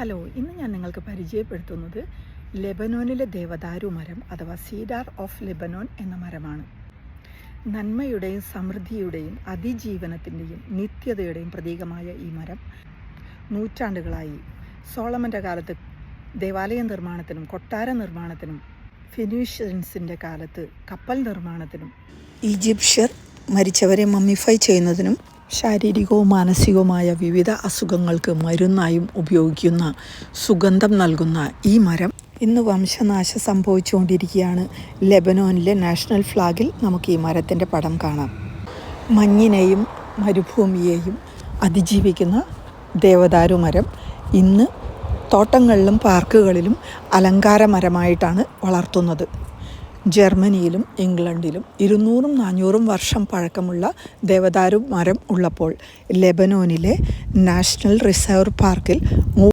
Hello, ഇന്ന് ഞാൻ നിങ്ങൾക്ക് പരിചയപ്പെടുത്തുന്നത് ലെബനോനിലെ ദേവദാരു മരം അഥവാ സീഡാർ ഓഫ് ലെബനോൻ എന്ന മരമാണ്. നന്മയുടെയും സമൃദ്ധിയുടെയും അതിജീവനത്തിൻ്റെയും നിത്യതയുടെയും പ്രതീകമായ ഈ മരം നൂറ്റാണ്ടുകളായി സോളമൻ്റെ കാലത്ത് ദേവാലയ നിർമ്മാണത്തിനും കൊട്ടാര നിർമ്മാണത്തിനും, ഫിനീഷ്യൻസിൻ്റെ കാലത്ത് കപ്പൽ നിർമ്മാണത്തിനും, ഈജിപ്ഷ്യർ മരിച്ചവരെ മമ്മിഫൈ ചെയ്യുന്നതിനും ശാരീരികവും മാനസികവുമായ വിവിധ അസുഖങ്ങൾക്ക് മരുന്നായും ഉപയോഗിക്കുന്ന സുഗന്ധം നൽകുന്ന ഈ മരം ഇന്ന് വംശനാശം സംഭവിച്ചുകൊണ്ടിരിക്കുകയാണ്. ലെബനോനിലെ നാഷണൽ ഫ്ലാഗിൽ നമുക്ക് ഈ മരത്തിൻ്റെ പടം കാണാം. മഞ്ഞിനെയും മരുഭൂമിയെയും അതിജീവിക്കുന്ന ദേവദാരു മരം ഇന്ന് തോട്ടങ്ങളിലും പാർക്കുകളിലും അലങ്കാര മരമായിട്ടാണ് വളർത്തുന്നത്. ജർമ്മനിയിലും ഇംഗ്ലണ്ടിലും 200-400 വർഷം പഴക്കമുള്ള ദേവദാരു മരം ഉള്ളപ്പോൾ ലെബനോനിലെ നാഷണൽ റിസർവ് പാർക്കിൽ